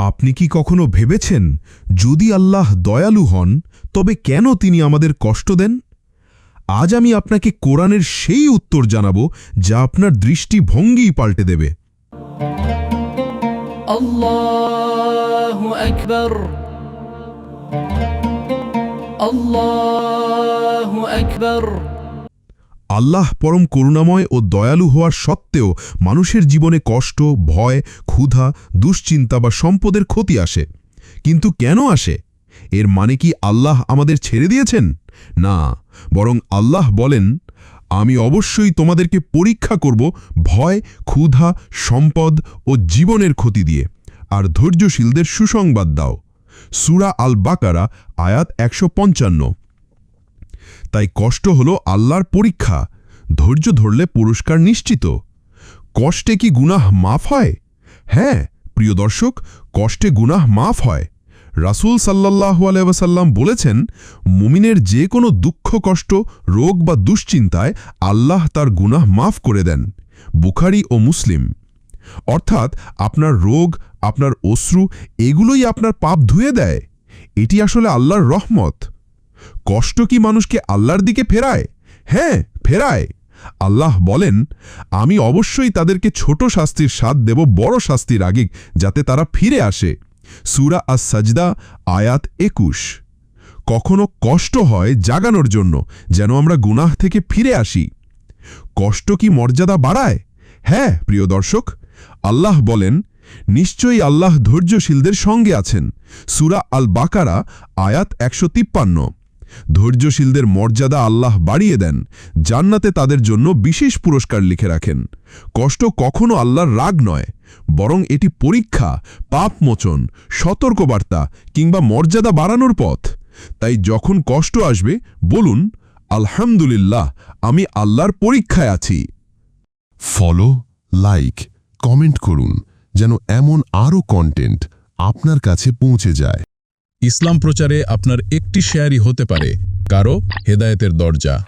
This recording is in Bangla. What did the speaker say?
আপনি কি কখনো ভেবেছেন যদি আল্লাহ দয়ালু হন তবে কেন তিনি আমাদের কষ্ট দেন? আজ আমি আপনাকে কোরআনের সেই উত্তর জানাবো যা আপনার দৃষ্টিভঙ্গিই পাল্টে দেবে। আল্লাহু আকবার, আল্লাহু আকবার। আল্লাহ পরম করুণাময় ও দয়ালু হওয়ার সত্ত্বেও মানুষের জীবনে কষ্ট, ভয়, ক্ষুধা, দুশ্চিন্তা বা সম্পদের ক্ষতি আসে। কিন্তু কেন আসে? এর মানে কি আল্লাহ আমাদের ছেড়ে দিয়েছেন? না, বরং আল্লাহ বলেন, আমি অবশ্যই তোমাদেরকে পরীক্ষা করব ভয়, ক্ষুধা, সম্পদ ও জীবনের ক্ষতি দিয়ে, আর ধৈর্যশীলদের সুসংবাদ দাও। সূরা আল বাকারা আয়াত ১৫৫। তাই কষ্ট হলো আল্লাহর পরীক্ষা। ধৈর্য ধরলে পুরস্কার নিশ্চিত। কষ্টে কি গুনাহ মাফ হয়? হ্যাঁ প্রিয় দর্শক, কষ্টে গুনাহ মাফ হয়। রাসূল সাল্লাল্লাহু আলাইহি ওয়াসাল্লাম বলেছেন, মুমিনের যে কোনো দুঃখ, কষ্ট, রোগ বা দুশ্চিন্তায় আল্লাহ তার গুনাহ মাফ করে দেন। বুখারী ও মুসলিম। অর্থাৎ আপনার রোগ, আপনার অশ্রু, এগুলোই আপনার পাপ ধুয়ে দেয়। এটি আসলে আল্লাহর রহমত। কষ্ট কি মানুষকে আল্লাহর দিকে ফেরায়? হ্যাঁ, ফেরায়। আল্লাহ বলেন, আমি অবশ্যই তাদেরকে ছোট শাস্তির স্বাদ দেব বড় শাস্তির আগে, যাতে তারা ফিরে আসে। সূরা আস-সাজদা আয়াত ২১। কখনো কষ্ট হয় জাগানোর জন্য, যেন আমরা গুনাহ থেকে ফিরে আসি। কষ্ট কি মর্যাদা বাড়ায়? হ্যাঁ প্রিয় দর্শক, আল্লাহ বলেন, নিশ্চয়ই আল্লাহ ধৈর্যশীলদের সঙ্গে আছেন। সূরা আল বাকারা আয়াত ১৫৩। ধৈর্যশীলদের মর্যাদা আল্লাহ বাড়িয়ে দেন, জান্নাতে তাদের জন্য বিশেষ পুরস্কার লিখে রাখেন। কষ্ট কখনো আল্লাহর রাগ নয়, বরং এটি পরীক্ষা, পাপমোচন, সতর্কবার্তা কিংবা মর্যাদা বাড়ানোর পথ। তাই যখন কষ্ট আসবে বলুন, আলহামদুলিল্লাহ, আমি আল্লাহর পরীক্ষায় আছি। ফলো, লাইক, কমেন্ট করুন যেন এমন আরও কন্টেন্ট আপনার কাছে পৌঁছে যায়। ইসলাম প্রচারে আপনার একটি শেয়ারই হতে পারে কারো হেদায়েতের দরজা।